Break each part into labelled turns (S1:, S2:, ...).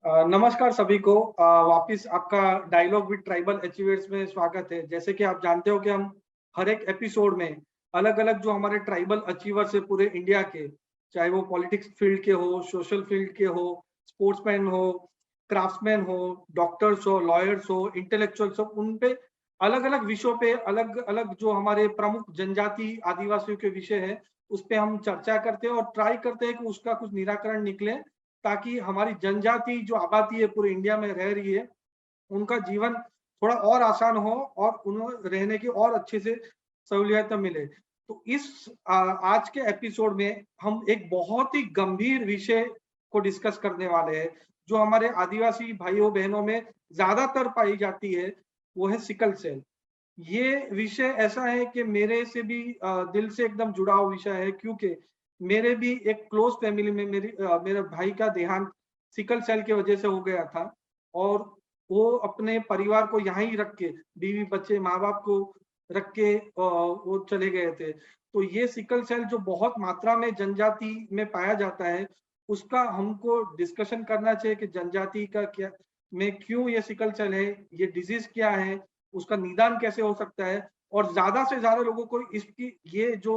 S1: नमस्कार सभी को। वापिस आपका डायलॉग विद ट्राइबल अचीवर्स में स्वागत है। जैसे कि आप जानते हो कि हम हर एक एपिसोड में अलग अलग जो हमारे ट्राइबल अचीवर्स है पूरे इंडिया के, चाहे वो पॉलिटिक्स फील्ड के हो, सोशल फील्ड के हो, स्पोर्ट्समैन हो, क्राफ्ट्समैन हो, डॉक्टर्स हो, लॉयर्स हो, इंटेलेक्चुअल्स हो, उन पे अलग अलग विषयों पे अलग अलग जो हमारे प्रमुख जनजाति आदिवासियों के विषय है उस पे हम चर्चा करते हैं और ट्राई करते हैं कि उसका कुछ निराकरण निकले, ताकि हमारी जनजाति जो आबादी है पूरे इंडिया में रह रही है उनका जीवन थोड़ा और आसान हो और उन्हें रहने की और अच्छे से सहूलियत मिले। तो इस आज के एपिसोड में हम एक बहुत ही गंभीर विषय को डिस्कस करने वाले हैं, जो हमारे आदिवासी भाइयों बहनों में ज्यादातर पाई जाती है, वो है सिकल सेल। ये विषय ऐसा है कि मेरे से भी दिल से एकदम जुड़ा हुआ विषय है, क्योंकि मेरे भी एक क्लोज फैमिली में मेरे भाई का देहांत सिकल सेल की वजह से हो गया था। और वो अपने परिवार को यहाँ ही रख के, बीवी बच्चे माँ बाप को रख के वो चले गए थे। तो ये सिकल सेल जो बहुत मात्रा में जनजाति में पाया जाता है, उसका हमको डिस्कशन करना चाहिए कि जनजाति का क्या में क्यों ये सिकल सेल है, ये डिजीज क्या है, उसका निदान कैसे हो सकता है, और ज्यादा से ज्यादा लोगों को इसकी ये जो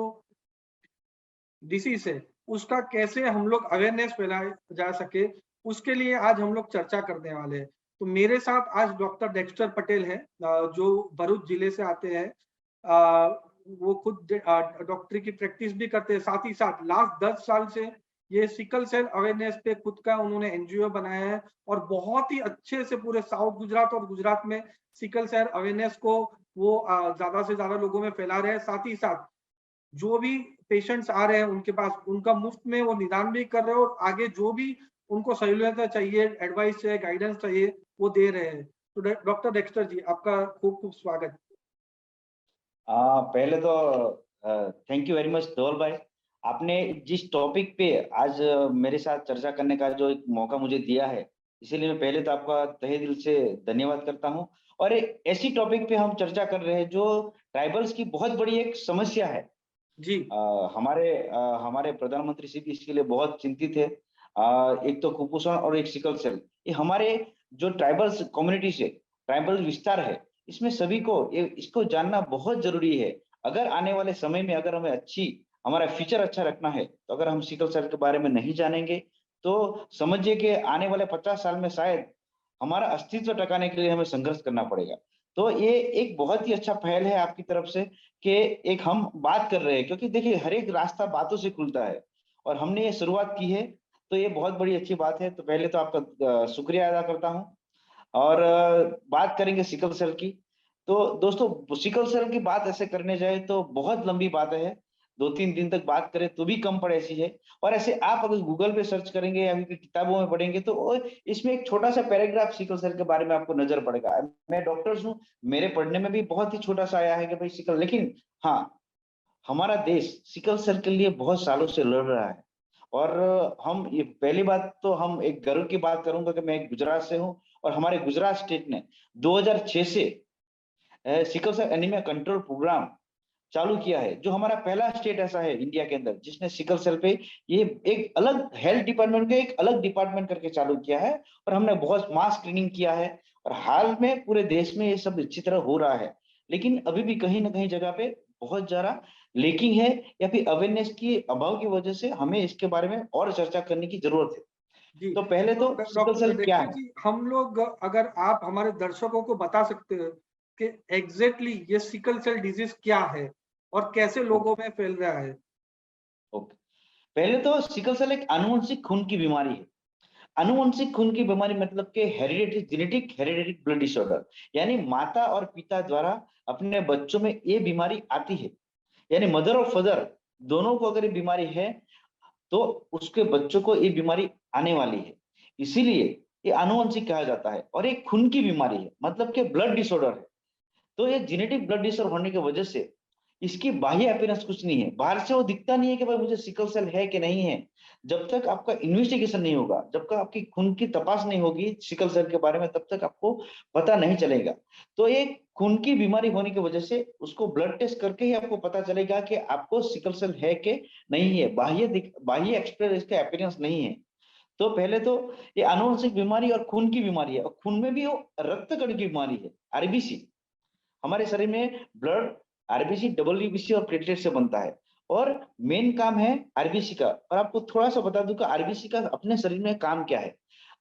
S1: डिसीज है उसका कैसे हम लोग अवेयरनेस फैलाया जा सके, उसके लिए आज हम लोग चर्चा करने वाले हैं। तो मेरे साथ आज डॉक्टर डेक्स्टर पटेल है, जो भरूच जिले से आते हैं। वो खुद डॉक्टरी की प्रैक्टिस भी करते हैं, साथ ही साथ लास्ट 10 साल से ये सिकल सेल अवेयरनेस पे खुद का उन्होंने एनजीओ बनाया है और बहुत ही अच्छे से पूरे साउथ गुजरात और गुजरात में सिकल सेल अवेयरनेस को वो ज्यादा से ज्यादा लोगों में फैला रहे हैं। साथ ही साथ जो भी पेशेंट्स आ रहे हैं उनके पास, उनका मुफ्त में वो निदान भी कर रहे हैं और आगे जो भी उनको सहूलियत चाहिए, एडवाइस चाहिए, गाइडेंस चाहिए, वो दे रहे हैं। तो डॉक्टर डेक्स्टर जी, आपका खूब खूब स्वागत।
S2: पहले तो थैंक यू वेरी मच धवल भाई। आपने जिस टॉपिक पे आज मेरे साथ चर्चा करने का जो एक मौका मुझे दिया है, इसीलिए मैं पहले तो आपका तहे दिल से धन्यवाद करता हूं। और एक ऐसी टॉपिक पे हम चर्चा कर रहे हैं जो ट्राइबल्स की बहुत बड़ी एक समस्या है
S1: जी।
S2: हमारे प्रधानमंत्री जी भी इसके लिए बहुत चिंतित है। एक तो कुपोषण और एक सिकल सेल, ये हमारे जो ट्राइबल्स कम्युनिटी से ट्राइबल विस्तार है, इसमें सभी को इसको जानना बहुत जरूरी है। अगर आने वाले समय में अगर हमें हमारा फ्यूचर अच्छा रखना है, तो अगर हम सिकल सेल के बारे में नहीं जानेंगे तो समझिए कि आने वाले 50 साल में शायद हमारा अस्तित्व टकाने के लिए हमें संघर्ष करना पड़ेगा। तो ये एक बहुत ही अच्छा पहल है आपकी तरफ से कि एक हम बात कर रहे हैं, क्योंकि देखिए हर एक रास्ता बातों से खुलता है और हमने ये शुरुआत की है, तो ये बहुत बड़ी अच्छी बात है। तो पहले तो आपका शुक्रिया अदा करता हूँ। और बात करेंगे सिकल सेल की। तो दोस्तों, सिकल सेल की बात ऐसे करने जाए तो बहुत लंबी बात है, 2-3 दिन तक बात करें तो भी कम पड़ ऐसी है। और ऐसे आप अगर गूगल पे सर्च करेंगे या फिर किताबों में पढ़ेंगे तो इसमें एक छोटा सा पैराग्राफ सिकल सेल के बारे में आपको नजर पड़ेगा। मैं डॉक्टर हूँ, मेरे पढ़ने में भी बहुत ही छोटा सा आया है कि भाई सिकल, लेकिन हाँ, हमारा देश सिकल सेल के लिए बहुत सालों से लड़ रहा है। और हम ये पहली बात तो हम एक गर्व की बात करूंगा कि मैं गुजरात से हूँ और हमारे गुजरात स्टेट ने 2006 से sickle cell anaemia control programme चालू किया है, जो हमारा पहला स्टेट ऐसा है इंडिया के अंदर जिसने सिकल सेल पे ये एक अलग हेल्थ डिपार्टमेंट के एक अलग डिपार्टमेंट करके चालू किया है। और हमने बहुत मास स्क्रीनिंग किया है और हाल में पूरे देश में ये सब अच्छी तरह हो रहा है। लेकिन अभी भी कहीं ना कहीं जगह पे बहुत ज्यादा लेकिंग है, या फिर अवेयरनेस की अभाव की वजह से हमें इसके बारे में और चर्चा करने की जरूरत है।
S1: जी।
S2: तो पहले तो सिकल
S1: डॉक्टर
S2: सेल क्या
S1: डेक्स्टर
S2: है।
S1: जी, हम लोग, अगर आप हमारे दर्शकों को बता सकते हैं कि एग्जैक्टली ये सिकल सेल डिजीज क्या है और कैसे लोगों में फैल रहा है।
S2: ओके, पहले तो सिकल सेल एक आनुवंशिक खून की बीमारी है। आनुवंशिक खून की बीमारी मतलब के hereditary genetic hereditary blood disorder, यानी माता और पिता द्वारा अपने बच्चों में ये बीमारी आती है। यानी मदर और फादर दोनों को अगर ये बीमारी है तो उसके बच्चों को ये बीमारी आने वाली है। इसीलिए ये आनुवंशिक कहा जाता है और एक खून की बीमारी है, मतलब के ब्लड डिसऑर्डर है। तो ये जेनेटिक ब्लड डिसऑर्डर होने की वजह से इसकी बाह्य अपीयरेंस कुछ नहीं है, बाहर से वो दिखता नहीं है कि भाई मुझे सिकल सेल है कि नहीं है। जब तक आपका इन्वेस्टिगेशन नहीं होगा, जब तक आपकी खून की तपास नहीं होगी सिकल सेल के बारे में, तब तक आपको पता नहीं चलेगा। तो ये खून की बीमारी होने की वजह से उसको ब्लड टेस्ट करके ही आपको पता चलेगा कि आपको सिकल सेल है कि नहीं है। बाह्य एक्सप्रेस इसका अपीयरेंस नहीं है। तो पहले तो ये आनुवंशिक बीमारी और खून की बीमारी है, और खून में भी वो रक्त कण की बीमारी है, आरबीसी। हमारे शरीर में ब्लड आरबीसी, डब्ल्यूबीसी और प्लेटलेट से बनता है, और मेन काम है आरबीसी का। और आपको थोड़ा सा बता दूं कि आरबीसी का अपने शरीर में काम क्या है।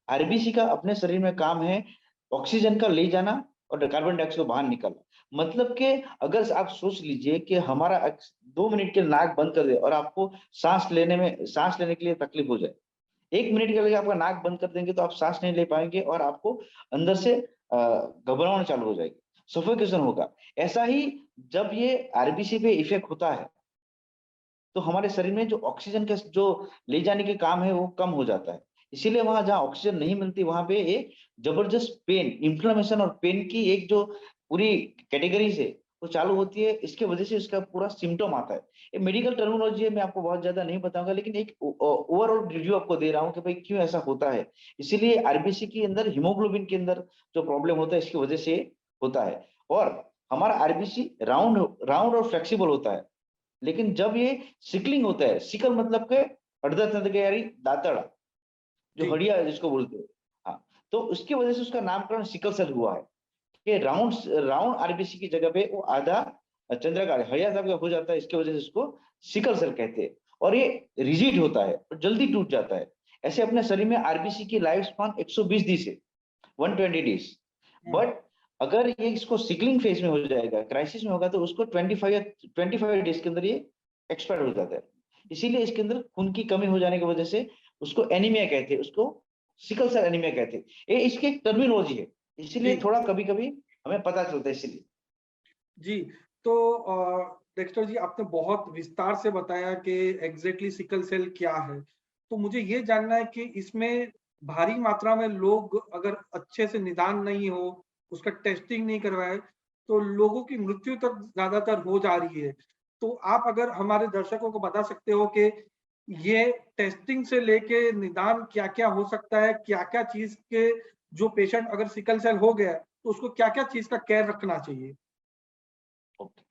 S2: आरबीसी का अपने शरीर में काम है ऑक्सीजन का ले जाना और कार्बन डाइऑक्साइड को बाहर निकालना। मतलब कि अगर आप सोच लीजिए कि हमारा 2 मिनट के नाक बंद कर दे और आपको सांस लेने के लिए तकलीफ हो जाए, 1 मिनट के लिए आपका नाक बंद कर देंगे तो आप सांस नहीं ले पाएंगे और आपको अंदर से घबराहट चालू हो जाएगी, सफोकेशन होगा। ऐसा ही जब ये आरबीसी पे इफेक्ट होता है तो हमारे शरीर में जो ऑक्सीजन का जो ले जाने के काम है वो कम हो जाता है। इसीलिए वहां जहाँ ऑक्सीजन नहीं मिलती वहां पे एक जबरदस्त पेन, इंफ्लेमेशन और पेन की एक जो पूरी कैटेगरीज है वो चालू होती है। इसके वजह से इसका पूरा सिम्टम आता है। ये मेडिकल टर्मिनोलॉजी है, मैं आपको बहुत ज्यादा नहीं बताऊंगा, लेकिन एक ओवरऑल रिव्यू आपको दे रहा हूँ कि भाई क्यों ऐसा होता है। इसीलिए आरबीसी के अंदर हीमोग्लोबिन के अंदर जो प्रॉब्लम होता है इसकी वजह से होता है। और हमारा आरबीसी राउंड राउंड और फ्लेक्सिबल होता है, लेकिन जब ये सिकलिंग होता है, सिकल मतलब के अर्धचंद्रकाकारी दातड़, जो
S1: जी
S2: हड्डियां जिसको बोलते हैं, हाँ, तो उसकी वजह से उसका नामकरण सिकल सेल हुआ है कि राउंड राउंड आरबीसी की जगह पे वो आधा चंद्राकार हड़िया साहब का हो जाता है। इसकी वजह से इसको सिकल सेल कहते हैं। और ये रिजिड होता है और जल्दी टूट जाता है। ऐसे अपने शरीर में आरबीसी की लाइफ स्पान 120 दिन से 120 डेज। बट अगर ये इसको सिकलिंग फेज में हो जाएगा, क्राइसिस में होगा, तो उसको 25 डेज के अंदर ये एक्सपायर हो जाता है। इसीलिए इसके अंदर खून की कमी हो जाने की वजह से उसको एनीमिया कहते हैं, उसको सिकल सेल एनीमिया कहते हैं। ये इसकी एक टर्मिनोलॉजी है, इसीलिए
S1: जी
S2: थोड़ा कभी कभी हमें पता चलता है इसीलिए।
S1: जी। तो डेक्स्टर जी, आपने बहुत विस्तार से बताया कि एग्जैक्टली सिकल सेल क्या है। तो मुझे ये जानना है कि इसमें भारी मात्रा में लोग अगर अच्छे से निदान नहीं हो, उसका टेस्टिंग नहीं करवाए, तो लोगों की मृत्यु तक ज्यादातर हो जा रही है। तो आप अगर हमारे दर्शकों को बता सकते हो कि ये टेस्टिंग से लेके निदान क्या-क्या हो सकता है, क्या-क्या चीज के, जो पेशेंट अगर सिकल सेल हो गया है, तो उसको क्या-क्या चीज का केयर रखना चाहिए?
S2: ओके,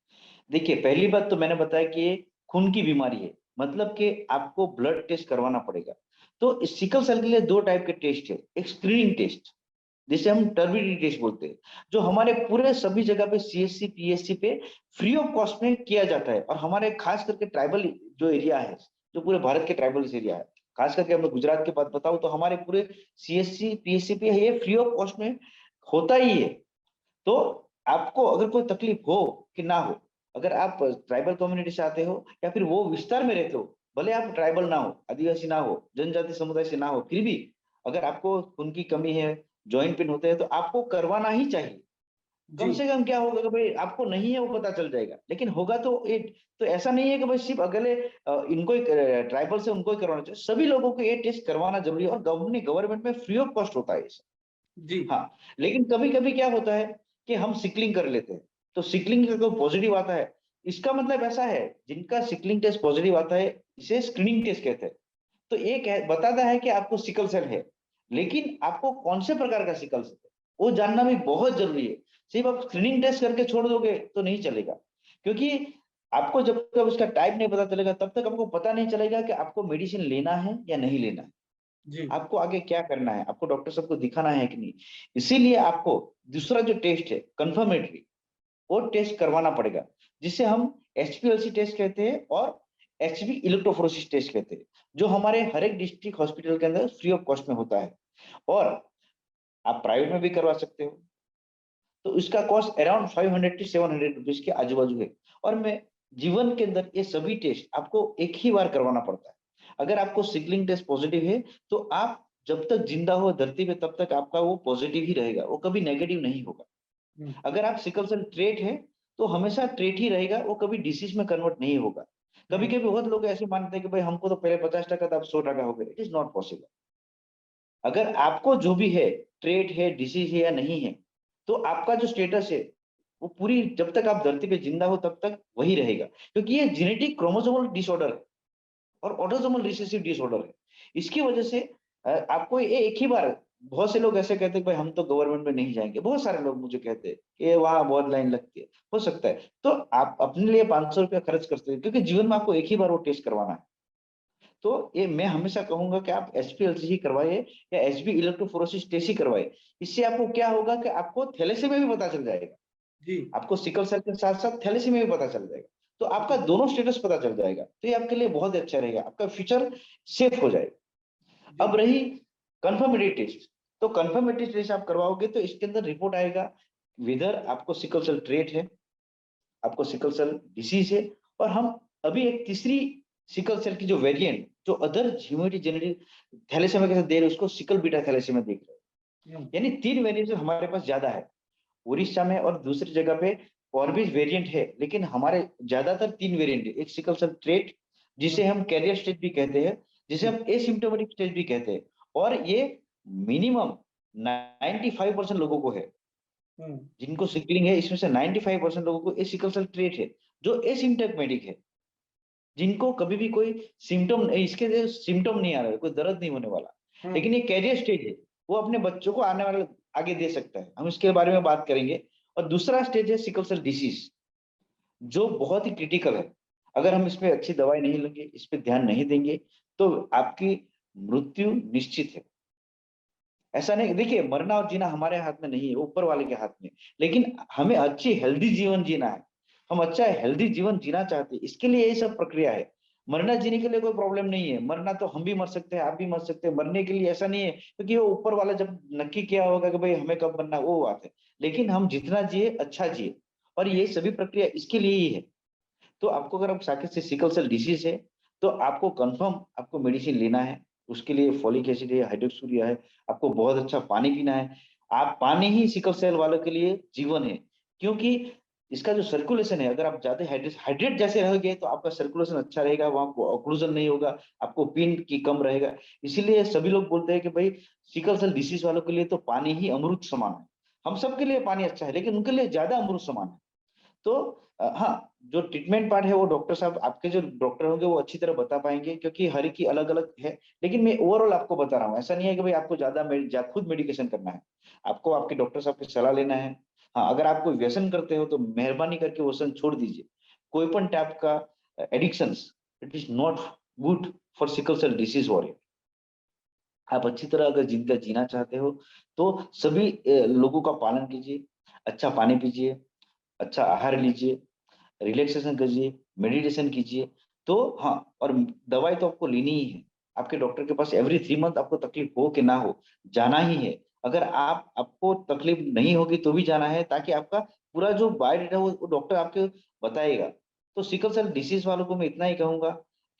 S2: देखिए पहली बात तो मैंने बताया कि ये खून की बीमारी है, मतलब कि आपको ब्लड टेस्ट करवाना पड़ेगा। तो इस सिकल सेल के लिए 2 टाइप के टेस्ट है। एक स्क्रीनिंग टेस्ट जिसे हम टर्बिडिटी टेस्ट बोलते हैं, जो हमारे पूरे सभी जगह पे सीएससी पीएससी पे फ्री ऑफ कॉस्ट में किया जाता है। और हमारे खास करके ट्राइबल जो एरिया है, जो पूरे भारत के ट्राइबल एरिया है, खास करके हम गुजरात की बात बताऊं तो हमारे पूरे सीएससी पीएससी पे ये फ्री ऑफ कॉस्ट में होता ही है। तो आपको अगर कोई तकलीफ हो कि ना हो, अगर आप ट्राइबल कम्युनिटी से आते हो या फिर वो विस्तार में रहते हो, भले आप ट्राइबल ना हो, आदिवासी ना हो, जनजाति समुदाय से ना हो, फिर भी अगर आपको खून की कमी है, जॉइंट पेन होते हैं, तो आपको करवाना ही चाहिए। कम
S1: जी,
S2: से कम क्या होगा कि भाई आपको नहीं है वो पता चल जाएगा, लेकिन होगा तो एक, तो ऐसा नहीं है कि भाई सिर्फ अगले इनको ही ट्राइबल से उनको ही करवाना चाहिए, सभी लोगों को ये टेस्ट करवाना जरूरी है। और गवर्नमेंट में फ्री ऑफ कॉस्ट होता है ये।
S1: जी,
S2: हाँ, लेकिन कभी कभी क्या होता है कि हम सिकलिंग कर लेते हैं, तो सिकलिंग का जो पॉजिटिव आता है, इसका मतलब ऐसा है जिनका सिकलिंग टेस्ट पॉजिटिव आता है इसे स्क्रीनिंग टेस्ट कहते हैं। तो ये बताता है कि आपको सिकल सेल है, लेकिन आपको कौन से प्रकार का सिकल सेल है वो जानना भी बहुत जरूरी है। सिर्फ आप स्क्रीनिंग टेस्ट करके छोड़ दोगे तो नहीं चलेगा, क्योंकि आपको जब तक उसका टाइप नहीं पता चलेगा तब तक आपको पता नहीं चलेगा कि आपको मेडिसिन लेना है या नहीं लेना है,
S1: जी,
S2: आपको आगे क्या करना है, आपको डॉक्टर साहब को दिखाना है कि नहीं। इसीलिए आपको दूसरा जो टेस्ट है कंफर्मेटरी, वो टेस्ट करवाना पड़ेगा, जिसे हम एचपीएलसी टेस्ट कहते हैं और एचबी इलेक्ट्रोफोरेसिस टेस्ट कहते हैं, जो हमारे हर एक डिस्ट्रिक्ट हॉस्पिटल के अंदर फ्री ऑफ कॉस्ट में होता है। और आप प्राइवेट में भी करवा सकते हो, तो इसका कॉस्ट अराउंड 500 to 700 रुपीज के आजू बाजू है। और मैं जीवन के अंदर ये सभी टेस्ट आपको एक ही बार करवाना पड़ता है। अगर आपको सिकलिंग टेस्ट पॉजिटिव है तो आप जब तक जिंदा हो धरती पे तब तक आपका वो पॉजिटिव ही रहेगा, वो कभी नेगेटिव नहीं होगा।
S1: हुँ,
S2: अगर आप सिकल सेल ट्रेट है तो हमेशा ट्रेट ही रहेगा, वो कभी डिसीज में कन्वर्ट नहीं होगा। कभी
S1: हुँ,
S2: कभी बहुत लोग ऐसे मानते हैं कि भाई हमको तो पहले 50% था अब 100% हो गया। It is not possible. अगर आपको जो भी है, ट्रेट है, डिसीज है या नहीं है, तो आपका जो स्टेटस है वो पूरी जब तक आप धरती पे जिंदा हो तब तक वही रहेगा, क्योंकि ये जेनेटिक क्रोमोसोमल डिसऑर्डर है और ऑटोसोमल रिसेसिव डिसऑर्डर है। इसकी वजह से आपको ये एक ही बार, बहुत से लोग ऐसे कहते हैं भाई हम तो गवर्नमेंट में नहीं जाएंगे, बहुत सारे लोग मुझे कहते हैं कि वहां बहुत लाइन लगती है। हो सकता है तो आप अपने लिए 500 रुपया खर्च करते हैं, क्योंकि जीवन में आपको एक ही बार वो टेस्ट करवाना है। तो ये मैं हमेशा कहूंगा कि आप HPLC ही करवाइए या HB इलेक्ट्रोफोरेसिस टेस्ट ही करवाइए। इससे आपको क्या होगा कि आपको थैलेसीमिया भी पता चल जाएगा,
S1: जी
S2: आपको सिकल सेल के साथ साथ थैलेसीमिया भी पता चल जाएगा, तो आपका दोनों स्टेटस पता चल जाएगा, तो ये आपके लिए बहुत अच्छा रहेगा, आपका फ्यूचर सेफ हो जाएगा।
S1: जी
S2: अब रही कंफर्मेटरी टेस्ट, तो कंफर्मेटरी टेस्ट आप करवाओगे तो इसके अंदर रिपोर्ट आएगा विदर आपको सिकल सेल ट्रेट है, आपको सिकल सेल डिसीज है, और हम अभी एक तीसरी सिकल सेल की जो वेरिएंट जो अदर ह्यूमैनिटी जेनेटिक थैलेसीमिया के साथ दे रहे हैं उसको सिकल बीटा थैलेसीमिया देख रहे हैं। यानी 3 वेरिएंट हमारे पास ज्यादा है उड़ीसा में, और दूसरी जगह पे और भी वेरिएंट है, लेकिन हमारे ज्यादातर 3 वेरिएंट है। एक सिकल सेल ट्रेट जिसे हम कैरियर स्टेज भी कहते हैं, जिसे हम एसिम्प्टोमेटिक स्टेज भी कहते हैं, और ये मिनिमम 95% लोगों को है जिनको सिकलिंग है, इसमें से 95% लोगों को सिकल सेल ट्रेट है जो एसिम्प्टोमेटिक है, जिनको कभी भी कोई सिम्टम इसके सिम्टम नहीं आ रहा है, कोई दर्द नहीं होने वाला, लेकिन ये कैरियर स्टेज है, वो अपने बच्चों को आने वाले आगे दे सकता है, हम इसके बारे में बात करेंगे। और दूसरा स्टेज है सिकल सेल डिसीज जो बहुत ही क्रिटिकल है, अगर हम इसमें अच्छी दवाई नहीं लेंगे, इस पे ध्यान नहीं देंगे, तो आपकी मृत्यु निश्चित है। ऐसा नहीं, देखिए मरना और जीना हमारे हाथ में नहीं है, ऊपर वाले के हाथ में, लेकिन हमें अच्छी हेल्दी जीवन जीना है, हम अच्छा हेल्दी जीवन जीना चाहते हैं, इसके लिए ये सब प्रक्रिया है। मरना जीने के लिए कोई प्रॉब्लम नहीं है, मरना तो हम भी मर सकते हैं, आप भी मर सकते हैं, मरने के लिए ऐसा नहीं है, क्योंकि वो ऊपर वाला जब नक्की किया होगा कि भाई हमें कब मरना, वो बात है, लेकिन हम जितना जिए अच्छा जिए, और ये सभी प्रक्रिया इसके लिए ही है। तो आपको अगर आप साकिब से सिकल सेल डिसीज है, तो आपको कंफर्म आपको मेडिसिन लेना है, उसके लिए फॉलिक एसिड है, हाइड्रोक्सूरिया है, आपको बहुत अच्छा पानी पीना है। आप पानी ही सिकल सेल वालों के लिए जीवन है, क्योंकि इसका जो सर्कुलेशन है, अगर आप ज्यादा हाइड्रेट जैसे रहोगे तो आपका सर्कुलेशन अच्छा रहेगा, वहां को ऑक्लूजन नहीं होगा, आपको पीन की कम रहेगा। इसीलिए सभी लोग बोलते हैं कि भाई सिकल सेल डिसीज वालों के लिए तो पानी ही अमृत समान है। हम सबके लिए पानी अच्छा है, लेकिन उनके लिए ज्यादा अमृत समान है। तो हाँ, जो ट्रीटमेंट पार्ट है वो डॉक्टर साहब, आपके जो डॉक्टर होंगे वो अच्छी तरह बता पाएंगे, क्योंकि हर एक की अलग अलग है, लेकिन मैं ओवरऑल आपको बता रहा हूँ, ऐसा नहीं है कि भाई आपको खुद मेडिकेशन करना है, आपको आपके डॉक्टर साहब की सलाह लेना है। हाँ, अगर आप कोई व्यसन करते हो तो मेहरबानी करके व्यसन छोड़ दीजिए, कोई पण टाइप का addiction it is not good for sickle cell disease warrior. आप अच्छी तरह अगर जिंदगी जीना चाहते हो तो सभी लोगों का पालन कीजिए, अच्छा पानी पीजिए, अच्छा आहार लीजिए, रिलैक्सेशन कीजिए, मेडिटेशन कीजिए। तो हाँ, और दवाई तो आपको लेनी ही है, आपके डॉक्टर के पास एवरी 3 मंथ आपको तकलीफ हो कि ना हो, जाना ही है। अगर आपको तकलीफ नहीं होगी तो भी जाना है, ताकि आपका पूरा जो बायोडाटा है वो डॉक्टर आपके बताएगा। तो सिकल सेल डिसीज वालों को मैं इतना ही कहूंगा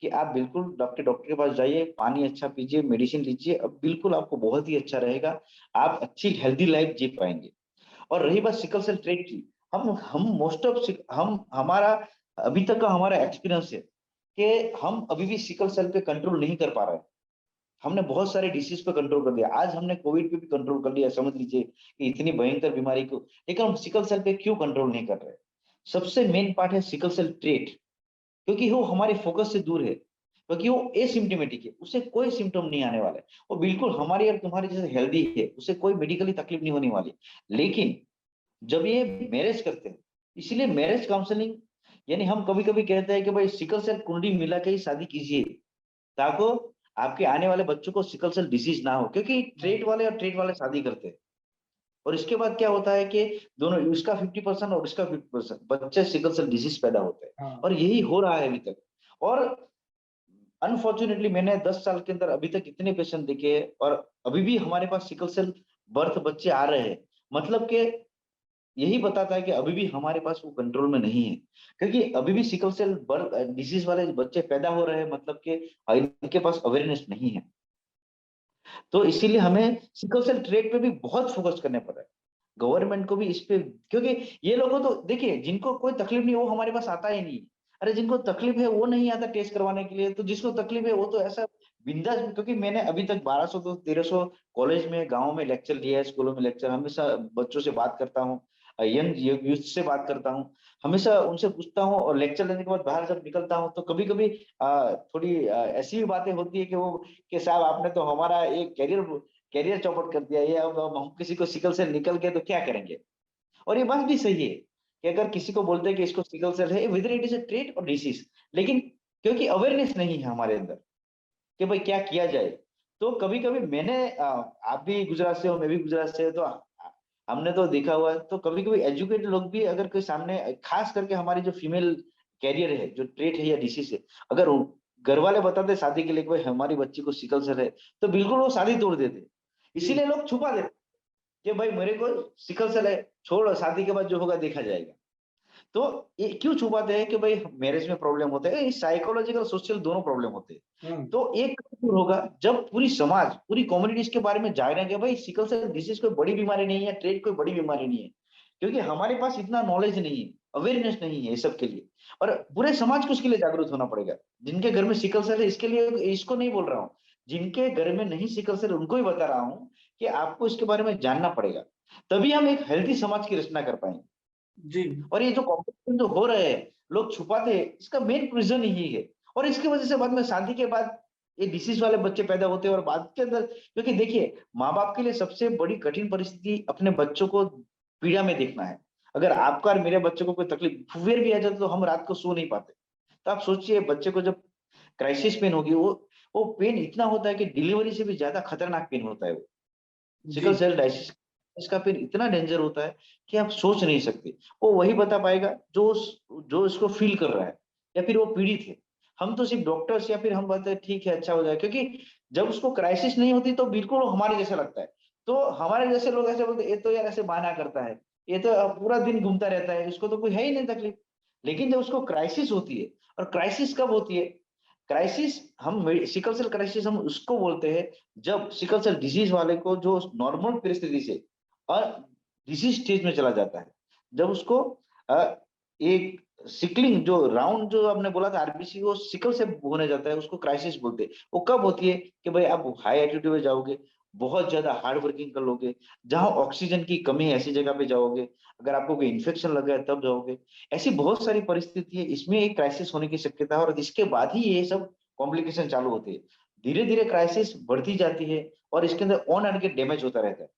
S2: कि आप बिल्कुल आपके डॉक्टर के पास जाइए, पानी अच्छा पीजिए, मेडिसिन लीजिए, अब बिल्कुल आपको बहुत ही अच्छा रहेगा, आप अच्छी हेल्दी लाइफ जी पाएंगे। और रही बात सिकल सेल ट्रेट की, हम मोस्ट ऑफ हम हमारा अभी तक का हमारा एक्सपीरियंस है कि हम अभी भी सिकल सेल पे कंट्रोल नहीं कर पा रहे हैं। हमने बहुत सारे डिसीज पे कंट्रोल कर दिया, आज हमने कोविड पे भी कंट्रोल कर लिया, समझ लीजिए कि इतनी भयंकर बीमारी को, लेकिन हम सिकल सेल पे क्यों कंट्रोल नहीं कर रहे? सबसे मेन पार्ट है सिकल सेल ट्रेट, क्योंकि वो हमारे फोकस से दूर है, क्योंकि वो एसिम्प्टोमेटिक है, उसे कोई सिम्टम नहीं आने वाला है, वो बिल्कुल हमारी और तुम्हारी जैसे हेल्दी है, उसे कोई मेडिकली तकलीफ नहीं होने वाली। लेकिन जब ये मैरिज करते हैं, इसीलिए मैरिज काउंसलिंग, यानी हम कभी कभी कहते हैं कि भाई सिकल सेल कुंडली मिला के ही शादी कीजिए, ताकि आपके आने वाले बच्चों को सिकल सेल डिसीज ना हो, क्योंकि ट्रेट वाले और ट्रेट वाले शादी करते हैं, और इसके बाद क्या होता है कि दोनों, इसका 50% और इसका 50% बच्चे सिकल सेल डिसीज पैदा होते हैं,
S1: हाँ
S2: और यही हो रहा है अभी तक। और अनफॉर्चुनेटली मैंने 10 साल के अंदर अभी तक इतने पेशेंट देखे हैं, और अभी भी हमारे पास सिकल सेल बर्थ बच्चे आ रहे हैं, मतलब कि यही बताता है कि अभी भी हमारे पास वो कंट्रोल में नहीं है, क्योंकि अभी भी सिकल सेल बर्थ डिसीज वाले बच्चे पैदा हो रहे हैं, मतलब कि इनके पास अवेयरनेस नहीं है। तो इसीलिए हमें सिकल सेल ट्रेट पे भी बहुत फोकस करने पड़ रहा है, गवर्नमेंट को भी इस पे, क्योंकि ये लोगों तो देखिए जिनको कोई तकलीफ नहीं वो हमारे पास आता ही नहीं। अरे जिनको तकलीफ है वो नहीं आता टेस्ट करवाने के लिए, तो जिसको तकलीफ है वो तो ऐसा बिंदास, क्योंकि मैंने अभी तक 1200 तो 1300 कॉलेज में गाँव में लेक्चर दिया है, स्कूलों में लेक्चर, हमेशा बच्चों से बात करता हूँ, यंग यूथ से बात करता हूँ, हमेशा उनसे पूछता हूँ, और लेक्चर लेने के बाद बाहर जब निकलता हूँ तो कभी कभी थोड़ी ऐसी भी बातें होती है कि वो, कि साहब आपने तो हमारा एक कैरियर कैरियर चौपट कर दिया, ये अब हम किसी को सिकल सेल निकल गए तो क्या करेंगे? और ये बात भी सही है कि अगर किसी को बोलते हैं कि इसको सिकल सेल है, विदर इट इज ए ट्रेट और डिसीज, लेकिन क्योंकि अवेयरनेस नहीं है हमारे अंदर, कि भाई क्या किया जाए। तो कभी कभी आप भी गुजरात से हो, मैं भी गुजरात से, तो हमने तो देखा हुआ है। तो कभी कभी एजुकेटेड लोग भी अगर कोई सामने, खास करके हमारी जो फीमेल कैरियर है, जो ट्रेट है या डिसीज है, अगर घर वाले बताते शादी के लिए कि भाई हमारी बच्ची को सिकल सेल है, तो बिल्कुल वो शादी तोड़ देते।
S1: जी
S2: इसीलिए लोग छुपा देते कि भाई मेरे को सिकल सेल है, छोड़, शादी के बाद जो होगा देखा जाएगा। तो ये क्यों छुपाते हैं कि भाई मैरिज में प्रॉब्लम होते हैं, साइकोलॉजिकल सोशल दोनों प्रॉब्लम होते हैं।
S1: हम्म
S2: तो एक कब दूर होगा जब पूरी समाज, पूरी कम्युनिटी इसके बारे में जाग रहे हैं कि भाई सिकल सेल डिसीज कोई बड़ी बीमारी नहीं है, ट्रेड कोई बड़ी बीमारी नहीं है। क्योंकि हमारे पास इतना नॉलेज नहीं है, अवेयरनेस नहीं है इस सब के लिए। और पूरे समाज को इसके लिए जागरूक होना पड़ेगा। जिनके घर में सिकल सेल है, इसके लिए इसको नहीं बोल रहा हूँ, जिनके घर में नहीं सिकल सेल उनको ही बता रहा हूँ कि आपको इसके बारे में जानना पड़ेगा। तभी हम एक हेल्थी समाज की रचना कर पाएंगे।
S1: जी
S2: और ये जो कॉम्पिटिशन जो हो रहे हैं, लोग छुपाते हैं, इसका मेन रीजन यही है। और इसकी वजह से बाद में शादी के बाद ये डिसीज वाले बच्चे पैदा होते हैं। और बाद के अंदर, क्योंकि देखिए, माँ बाप के लिए सबसे बड़ी कठिन परिस्थिति अपने बच्चों को पीड़ा में देखना है। अगर आपका और मेरे बच्चों को कोई तकलीफ फीवर भी आ जाता तो हम रात को सो नहीं पाते। तो आप सोचिए, बच्चे को जब क्राइसिस पेन होगी, वो पेन इतना होता है कि डिलीवरी से भी ज्यादा खतरनाक पेन होता है वो।
S1: जी
S2: सिकल सेल डायसिस, इसका पेन इतना डेंजर होता है कि आप सोच नहीं सकते। वो वही बता पाएगा जो इसको फील कर रहा है या फिर वो पीड़ित है। हम तो सिर्फ डॉक्टर्स, या फिर हम बोलते हैं ठीक है अच्छा हो जाए, क्योंकि जब उसको क्राइसिस नहीं होती तो बिल्कुल वो हमारे जैसा लगता है। तो हमारे जैसे लोग ऐसे बोलते हैं, ये तो यार ऐसे बहाना करता है, ये तो पूरा दिन घूमता रहता है, इसको तो कोई है ही नहीं तकलीफ। लेकिन जब उसको क्राइसिस होती है, और क्राइसिस कब होती है, क्राइसिस हम सिकल सेल क्राइसिस हम उसको बोलते हैं जब सिकल सेल डिजीज वाले को जो नॉर्मल परिस्थिति से और डिजीज स्टेज में चला जाता है। जब उसको एक सिकलिंग, जो राउंड जो आपने बोला था आरबीसी, वो सिकल से होने जाता है, उसको क्राइसिस बोलते हैं। वो कब होती है कि भाई आप हाई एल्टीट्यूड में जाओगे, बहुत ज्यादा हार्ड वर्किंग कर लोगे, जहां ऑक्सीजन की कमी है ऐसी जगह पे जाओगे, अगर आपको कोई इन्फेक्शन लग गया है तब जाओगे। ऐसी बहुत सारी परिस्थिति है, इसमें एक क्राइसिस होने की शक्यता है, और इसके बाद ही ये सब कॉम्प्लिकेशन चालू होती है। धीरे धीरे क्राइसिस बढ़ती जाती है, और इसके अंदर ऑन एंड के डैमेज होता रहता है।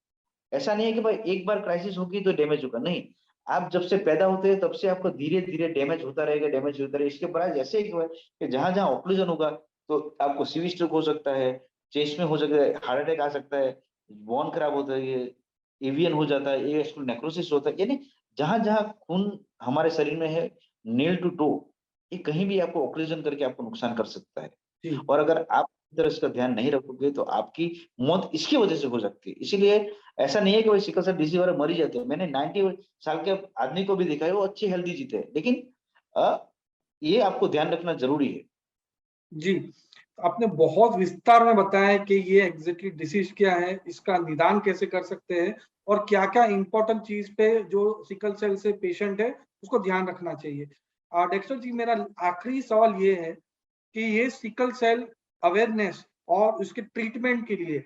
S2: ऐसा नहीं है कि भाई एक बार क्राइसिस होगी तो डैमेज होगा, नहीं। आप जब से पैदा होते हैं तब से आपको धीरे धीरे डैमेज होता रहेगा, डैमेज होता रहेगा। इसके बाद ऐसे ही हुआ है कि जहां जहां ऑक्लूजन होगा, तो आपको सीवी स्ट्रोक हो सकता है, चेस्ट में हो सकता है, हार्ट अटैक आ सकता है, बोन खराब होता है, एवियन हो जाता है, एवियन नेक्रोसिस होता है। यानी जहां जहां खून हमारे शरीर में है, नील टू टो, ये कहीं भी आपको ऑक्लूजन करके आपको नुकसान कर सकता है।
S1: जी
S2: और अगर आप इस तरह इसका ध्यान नहीं रखोगे तो आपकी मौत इसकी वजह से हो सकती है। इसीलिए ऐसा नहीं है कि भाई सिकल सेल डिजीज वाले मर ही जाते हैं। मैंने 90 साल के आदमी को भी देखा है, वो अच्छी हेल्दी जीते हैं। लेकिन ये आपको ध्यान रखना जरूरी है।
S1: जी आपने बहुत विस्तार में बताया कि ये एग्जैक्टली डिसीज क्या है, इसका निदान कैसे कर सकते हैं, और क्या क्या इंपॉर्टेंट चीज पे जो सिकल सेल से पेशेंट है उसको ध्यान रखना चाहिए। डेक्स्टर जी, मेरा आखिरी सवाल ये है कि ये सिकल सेल अवेयरनेस और उसके ट्रीटमेंट के लिए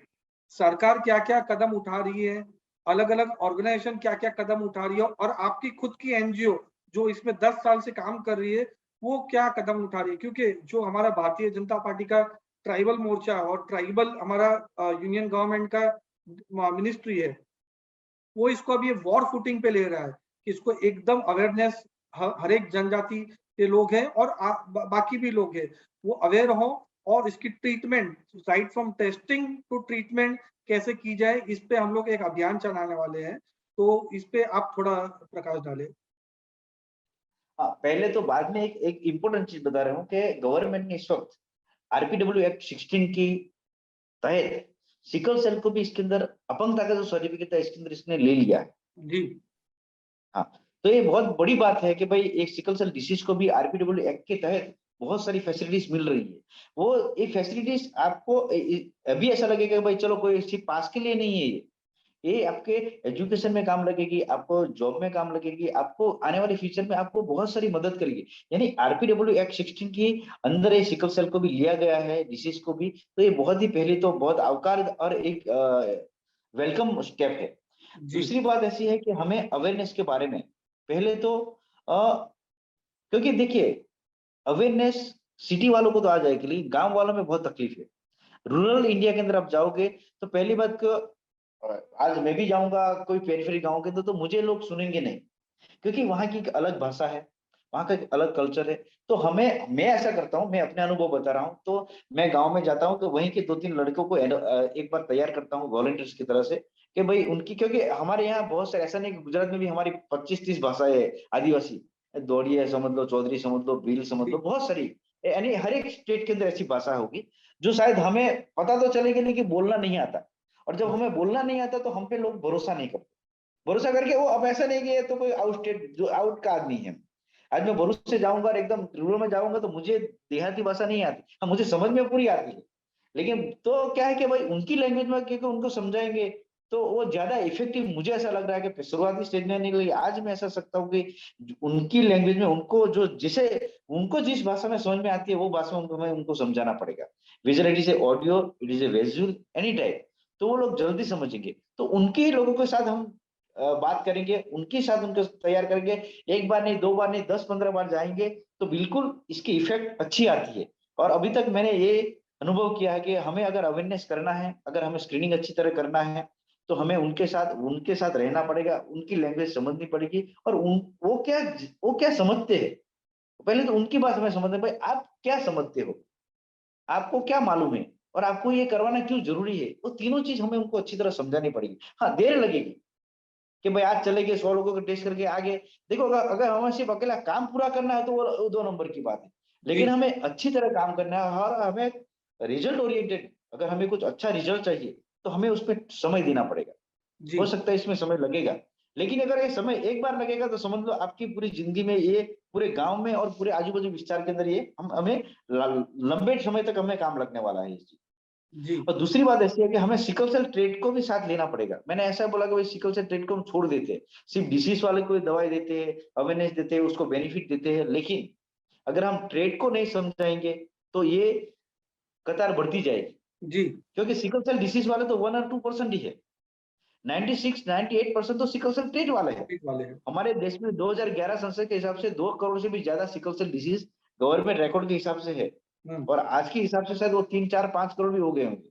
S1: सरकार क्या क्या कदम उठा रही है, अलग अलग ऑर्गेनाइजेशन क्या क्या कदम उठा रही है, और आपकी खुद की एनजीओ जो इसमें 10 साल से काम कर रही है वो क्या कदम उठा रही है? क्योंकि जो हमारा भारतीय जनता पार्टी का ट्राइबल मोर्चा और ट्राइबल हमारा यूनियन गवर्नमेंट का मिनिस्ट्री है, वो इसको अभी वॉर फुटिंग पे ले रहा है कि इसको एकदम अवेयरनेस, हर एक जनजाति के लोग हैं और बाकी भी लोग हैं, वो अवेयर हो, और इसकी treatment right from testing to treatment कैसे की जाए, इस पे हम लोग एक अभियान चलाने वाले हैं। तो इस पे आप थोड़ा प्रकाश डालें।
S2: हाँ, पहले तो बाद में एक इम्पोर्टेंट चीज बता रहा हूँ कि गवर्नमेंट ने इस वक्त आरपीडब्ल्यू एक्ट 16 की तहत सिकल सेल को भी इसके अंदर, अपंगता का जो सर्टिफिकेट है इसके अंदर इसने ले लिया है।
S1: जी
S2: हाँ, तो ये बहुत बड़ी बात है कि भाई एक सिकल सेल डिसीज को भी आरपीडब्ल्यू एक्ट के तहत बहुत सारी फैसिलिटीज मिल रही है। वो ये फैसिलिटीज आपको अभी ऐसा लगेगा कि भाई चलो कोई सिर्फ पास के लिए नहीं है, ये आपके एजुकेशन में काम लगेगी, आपको जॉब में काम लगेगी, आपको आने वाले फ्यूचर में आपको बहुत सारी मदद करेगी। यानी आरपीडब्ल्यू एक्ट 16 के अंदर ये सिकल सेल को भी लिया गया है, डिसीज को भी। तो ये बहुत ही पहले तो बहुत आवकार और एक वेलकम स्टेप है।
S1: जी
S2: दूसरी बात ऐसी है कि हमें अवेयरनेस के बारे में पहले तो अ, क्योंकि देखिए, अवेयरनेस सिटी वालों को तो आ जाएगी, लेकिन गांव वालों में बहुत तकलीफ है। रूरल इंडिया के अंदर आप जाओगे तो पहली बात को, आज मैं भी जाऊंगा कोई पेरिफेरी गांव के अंदर, तो मुझे लोग सुनेंगे नहीं, क्योंकि वहां की एक अलग भाषा है, वहाँ का एक अलग कल्चर है। तो मैं ऐसा करता हूँ, मैं अपने अनुभव बता रहा हूँ, तो मैं गांव में जाता हूँ तो वहीं के 2-3 लड़कों को एक बार तैयार करता हूँ वॉलंटियर्स की तरह से, कि भाई उनकी, क्योंकि हमारे यहाँ बहुत सारे, ऐसा नहीं कि गुजरात में भी हमारी 25-30 भाषाएं है आदिवासी, दोड़िया समझ लो, चौधरी समझ लो, भील समझ लो,
S1: जी
S2: बहुत सारी, यानी हर एक स्टेट के अंदर ऐसी भाषा होगी जो शायद हमें पता तो चलेगी लेकिन बोलना नहीं आता। और जब हमें बोलना नहीं आता तो हम पे लोग भरोसा नहीं करते, भरोसा करके वो, अब ऐसा नहीं कि ये तो कोई आउट स्टेट, जो आउट का आदमी है। आज मैं भरूच से जाऊंगा और एकदम रूरल में जाऊंगा तो मुझे देहाती भाषा नहीं आती, हाँ मुझे समझ में पूरी आती है, लेकिन तो क्या है कि भाई उनकी लैंग्वेज में क्योंकि उनको समझाएंगे तो वो ज्यादा इफेक्टिव मुझे ऐसा लग रहा है कि शुरुआती स्टेज में नहीं, लेकिन आज मैं ऐसा सकता हूँ कि उनकी लैंग्वेज में उनको जो जिसे उनको जिस भाषा में समझ में आती है वो भाषा उनको मैं उनको समझाना पड़ेगा। Visual it is audio, it is a visual, any type, तो वो लोग जल्दी समझेंगे। तो उनके ही लोगों के साथ हम बात करेंगे, उनके साथ उनको तैयार करेंगे, एक बार नहीं, 2 बार नहीं, 10-15 बार जाएंगे तो बिल्कुल इसकी इफेक्ट अच्छी आती है। और अभी तक मैंने ये अनुभव किया है कि हमें अगर अवेयरनेस करना है, अगर हमें स्क्रीनिंग अच्छी तरह करना है, तो हमें उनके साथ रहना पड़ेगा, उनकी लैंग्वेज समझनी पड़ेगी, और वो क्या समझते हैं, पहले तो उनकी बात हमें समझना, भाई आप क्या समझते हो, आपको क्या मालूम है, और आपको ये करवाना क्यों जरूरी है, वो तीनों चीज हमें उनको अच्छी तरह समझानी पड़ेगी। हाँ देर लगेगी कि भाई आज चले गए 100 लोगों को टेस्ट करके आगे, देखो अगर हमें सिर्फ अकेला काम पूरा करना है तो वो 2 नंबर की बात है,
S1: जी
S2: लेकिन हमें अच्छी तरह काम करना है और हमें रिजल्ट ओरिएंटेड, अगर हमें कुछ अच्छा रिजल्ट चाहिए तो हमें उसमें समय देना पड़ेगा।
S1: जी
S2: हो सकता है इसमें समय लगेगा, लेकिन अगर ये समय एक बार लगेगा तो समझ लो आपकी पूरी जिंदगी में, ये पूरे गांव में और पूरे आजू बाजू विस्तार के अंदर, ये हमें लंबे समय तक हमें काम लगने वाला है इस चीज।
S1: जी
S2: और दूसरी बात ऐसी है कि हमें सिकल सेल ट्रेट को भी साथ लेना पड़ेगा। मैंने ऐसा बोला कि भाई सिकल सेल ट्रेट को हम छोड़ देते हैं, सिर्फ डिसीज वाले को दवाई देते हैं, अवेयरनेस देते हैं, उसको बेनिफिट देते हैं, लेकिन अगर हम ट्रेट को नहीं समझाएंगे तो ये कतार बढ़ती जाएगी।
S1: जी
S2: क्योंकि सिकल सेल डिसीज वाले तो 1 और 2% ही है, 96-98% तो सिकल सेल ट्रेट वाले हैं।
S1: ठीक वाले हैं।
S2: हमारे देश में 2011 सेंसस के हिसाब से 2 करोड़ से भी ज्यादा sickle cell disease government record के हिसाब से है,
S1: हम्म
S2: और आज के हिसाब से शायद वो 3-4-5 करोड़ भी हो गए होंगे,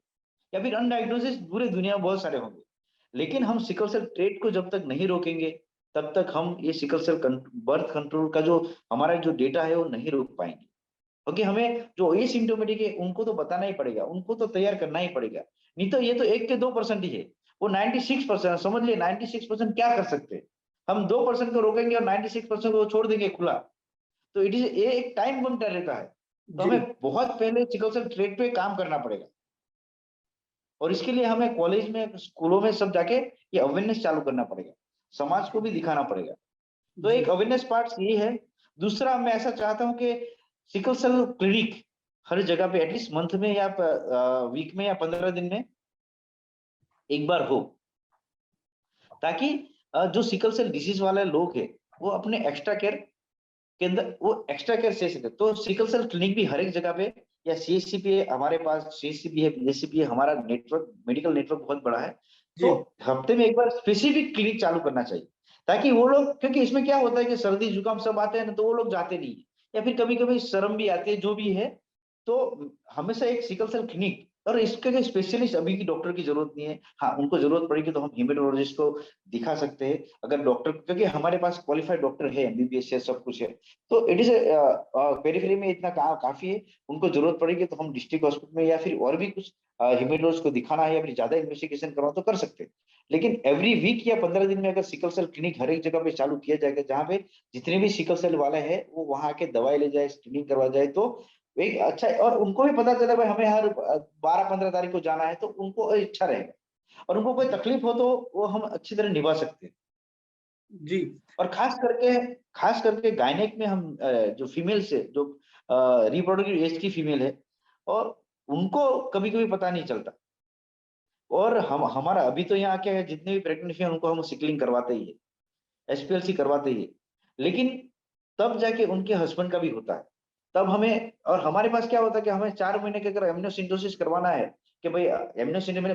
S2: या फिर अनडायग्नोसिस पूरे दुनिया में बहुत सारे होंगे। लेकिन हम सिकल सेल ट्रेट को जब तक नहीं रोकेंगे तब तक हम ये सिकल सेल बर्थ कंट्रोल का जो हमारा जो डेटा है वो नहीं रोक पाएंगे, क्योंकि हमें जो एसिम्प्टोमेटिक है उनको तो बताना ही पड़ेगा, उनको तो तैयार करना ही पड़ेगा। नहीं तो ये तो 1 के 2% ही है, वो 96% समझ लिए, 96% क्या कर सकते हैं। हम 2% को रोकेंगे और 96% को छोड़ देंगे खुला, तो इट इज एक टाइम बम रहता है। तो
S1: जी
S2: हमें बहुत पहले सिकल सेल ट्रेट पे काम करना पड़ेगा, और इसके लिए हमें कॉलेज में, स्कूलों में सब जाके ये अवेयरनेस चालू करना पड़ेगा, समाज को भी दिखाना पड़ेगा। तो
S1: जी
S2: एक अवेयरनेस पार्ट ये है। दूसरा मैं ऐसा चाहता हूँ कि सिकल सेल क्लिनिक हर जगह पे एटलीस्ट मंथ में या वीक में या 15 दिन में एक बार हो, ताकि जो सिकल सेल डिसीज वाले लोग हैं वो अपने एक्स्ट्रा केयर के अंदर वो एक्स्ट्रा केयर से सके। तो सिकल सेल क्लिनिक भी हर एक जगह पे, या सीएचसी भी है हमारे पास, सीएचसी भी है, बीएचसी भी है, हमारा नेटवर्क, मेडिकल नेटवर्क बहुत बड़ा है।
S1: जी
S2: तो हफ्ते में एक बार स्पेसिफिक क्लिनिक चालू करना चाहिए, ताकि वो लोग, क्योंकि इसमें क्या होता है कि सर्दी जुकाम सब आते हैं ना, तो वो लोग जाते नहीं है, या फिर कभी कभी शर्म भी आती है, जो भी है। तो हमेशा एक सिकल सेल क्लिनिक, और इसके लिए स्पेशलिस्ट अभी की डॉक्टर की जरूरत नहीं है। हाँ उनको जरूरत पड़ेगी तो हम हेमेटोलॉजिस्ट को दिखा सकते हैं, अगर डॉक्टर, क्योंकि हमारे पास क्वालिफाइड डॉक्टर है, एमबीबीएस है, सब कुछ है। तो इट इज पेरिफेरी में इतना काफी है। उनको जरूरत पड़ेगी तो हम डिस्ट्रिक्ट हॉस्पिटल में या फिर और भी कुछ हेमेटोलॉजिस्ट को दिखाना है या फिर ज्यादा इन्वेस्टिगेशन करना तो कर सकते हैं। लेकिन एवरी वीक या 15 दिन में अगर सिकल सेल क्लिनिक हर एक जगह पे चालू किया जाएगा, जहाँ पे जितने भी सिकल सेल वाले हैं वो वहां आके दवाई ले जाए, स्क्रीनिंग करवा जाए, तो एक अच्छा, और उनको भी पता चले भाई हमें हर 12-15 तारीख को जाना है, तो उनको अच्छा रहेगा, और उनको कोई तकलीफ हो तो वो हम अच्छी तरह निभा सकते हैं।
S1: जी
S2: और खास करके गायनेक में हम जो फीमेल से जो रिप्रोडक्टिव एज की फीमेल है, और उनको कभी कभी पता नहीं चलता, और हम हमारा अभी तो यहाँ क्या है, जितने भी प्रेगनेंट हैं उनको हम सिकलिंग करवाते ही है, एसपीएलसी करवाते ही है, लेकिन तब जाके उनके हस्बैंड का भी होता है। तब हमें, और हमारे पास क्या होता है कि हमें 4 महीने के अगर एमनियोसिंटोसिस करवाना है, कि भाई एमनियोसिंटोसिस मैंने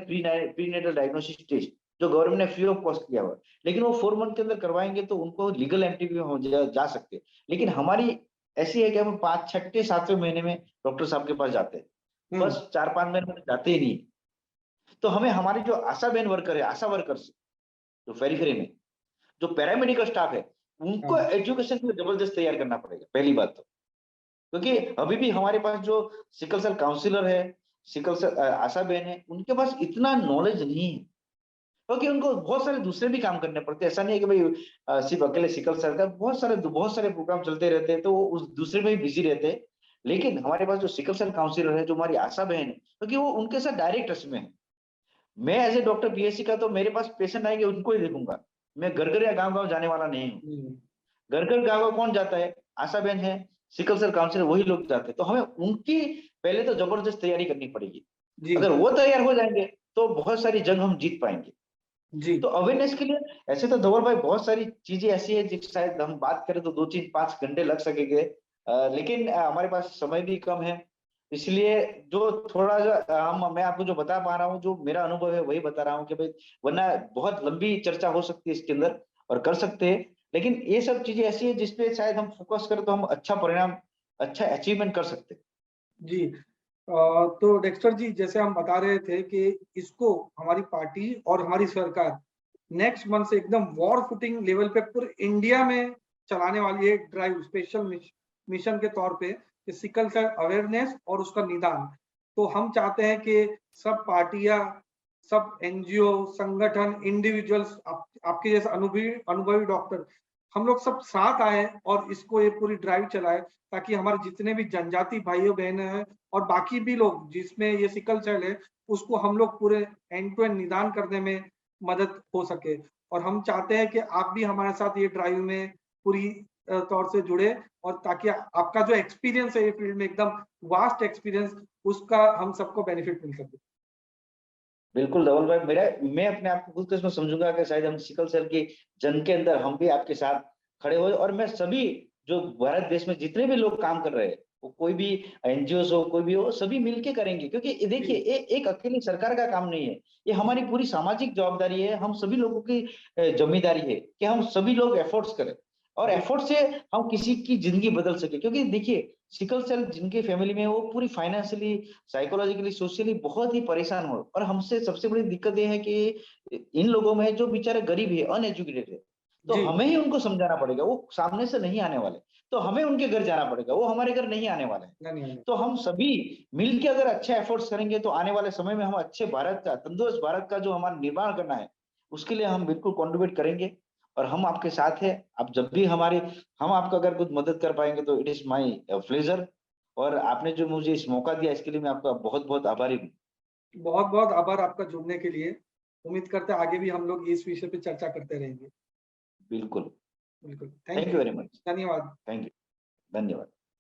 S2: प्रीनेटल डायग्नोसिस टेस्ट जो गवर्नमेंट ने फ्री ऑफ कॉस्ट किया हुआ है, लेकिन वो 4 मंथ के अंदर करवाएंगे तो उनको लीगल एमटीबी में जा सकते हैं। लेकिन हमारी ऐसी है कि हम 5, 6, 7वें महीने में डॉक्टर साहब के पास जाते हैं,
S1: हम्म
S2: बस 4-5 महीने में जाते ही नहीं। तो हमें हमारी जो आशा बहन वर्कर है, आशा वर्कर्स जो पेरिफेरी में जो पैरामेडिकल स्टाफ है, उनको एजुकेशन के लिए जबरदस्त तैयार करना पड़ेगा, पहली बात तो। क्योंकि अभी भी हमारे पास जो सिकल सेल काउंसिलर है, सिकल सेल आशा बहन है, उनके पास इतना नॉलेज नहीं है, क्योंकि उनको बहुत सारे दूसरे भी काम करने पड़ते हैं। ऐसा नहीं है कि भाई सिर्फ अकेले सिकल सेल का, बहुत सारे प्रोग्राम चलते रहते हैं, तो वो उस दूसरे में भी बिजी रहते हैं। लेकिन हमारे पास जो सिकल सेल काउंसिलर है, जो हमारी आशा बहन है, क्योंकि वो उनके साथ डायरेक्ट टच में है। मैं एज ए डॉक्टर बीएससी का, तो मेरे पास पेशेंट आएंगे उनको ही देखूंगा, मैं घर घर या गाँव गाँव जाने वाला नहीं हूँ। घर घर गाँव गाँव कौन जाता है? आशा बहन है, सिकल सेल काउंसिलर, वही लोग जाते हैं। तो हमें उनकी पहले तो जबरदस्त तैयारी करनी पड़ेगी।
S1: जी
S2: अगर वो तैयार हो जाएंगे तो बहुत सारी जंग हम जीत पाएंगे।
S1: जी
S2: तो अवेयरनेस के लिए ऐसे तो धवल भाई बहुत सारी चीजें ऐसी है जिस शायद हम बात करें तो 2-3-5 घंटे लग सकेंगे, लेकिन हमारे पास समय भी कम है। इसलिए जो थोड़ा मैं आपको जो बता पा रहा हूँ, जो मेरा अनुभव है वही बता रहा हूँ कि भाई, वरना बहुत लंबी चर्चा हो सकती है इसके अंदर और कर सकते हैं। लेकिन ये सब चीजें ऐसी है जिसपे शायद हम फोकस करें तो हम अच्छा परिणाम, अच्छा अचीवमेंट कर सकते हैं।
S1: जी। तो डेक्स्टर जी, जैसे हम बता रहे थे कि इसको हमारी पार्टी और हमारी सरकार नेक्स्ट मंथ से एकदम वॉर फुटिंग लेवल पे पूरे इंडिया में चलाने वाली है, ड्राइव स्पेशल मिशन के तौर पे, कि सिकल सेल अवेयरनेस और उसका निदान। तो हम चाहते हैं कि सब पार्टियां, सब एनजीओ, संगठन, इंडिविजुअल्स, आपके जैसे अनुभवी डॉक्टर, हम लोग सब साथ आए और इसको ये पूरी ड्राइव चलाए, ताकि हमारे जितने भी जनजाति भाइयों बहनें हैं और बाकी भी लोग जिसमें ये सिकल सेल है, उसको हम लोग पूरे एंड टू एंड निदान करने में मदद हो सके। और हम चाहते हैं कि आप भी हमारे साथ ये ड्राइव में पूरी तौर से जुड़े, और ताकि आपका जो एक्सपीरियंस है ये फील्ड में, एकदम वास्ट एक्सपीरियंस, उसका हम सबको बेनिफिट मिल सके।
S2: बिल्कुल धवल भाई, मैं अपने आप को खुद किस्मत समझूंगा कि शायद हम सिकल सेल की जंग के अंदर हम भी आपके साथ खड़े हुए, और मैं सभी जो भारत देश में जितने भी लोग काम कर रहे हैं, वो कोई भी एनजीओ हो, कोई भी हो, सभी मिलके करेंगे। क्योंकि देखिए,
S1: जी
S2: ये एक अकेली सरकार का काम नहीं है, ये हमारी पूरी सामाजिक जवाबदारी है, हम सभी लोगों की जिम्मेदारी है कि हम सभी लोग एफर्ट्स करें, और
S1: जी
S2: एफर्ट से हम किसी की जिंदगी बदल सके। क्योंकि देखिए, सिकल सेल जिनके फैमिली में है, वो पूरी फाइनेंशियली, साइकोलॉजिकली, सोशली बहुत ही परेशान हो, और हमसे सबसे बड़ी दिक्कत ये है कि इन लोगों में जो बेचारे गरीब है, अनएजुकेटेड है, तो
S1: जी
S2: हमें ही उनको समझाना पड़ेगा, वो सामने से नहीं आने वाले। तो हमें उनके घर जाना पड़ेगा, वो हमारे घर नहीं आने वाले हैं।
S1: धन्यवाद।
S2: तो हम सभी मिलके अगर अच्छे एफर्ट्स करेंगे तो आने वाले समय में हम अच्छे भारत का, तंदुरुस्त भारत का जो हमारा निर्माण करना है, उसके लिए हम बिल्कुल कॉन्ट्रीब्यूट करेंगे। और हम आपके साथ हैं। आप जब भी हम आपका अगर कुछ मदद कर पाएंगे तो इट इज माई प्लेजर। और आपने जो मुझे इस मौका दिया, इसके लिए मैं आपका बहुत बहुत आभारी हूँ।
S1: बहुत बहुत आभार आपका जुड़ने के लिए। उम्मीद करते हैं आगे भी हम लोग इस विषय पे चर्चा करते रहेंगे।
S2: बिल्कुल।
S1: बिल्कुल।
S2: Thank
S1: thank
S2: you
S1: you.
S2: Very much.
S1: धन्यवाद।
S2: Thank you. धन्यवाद।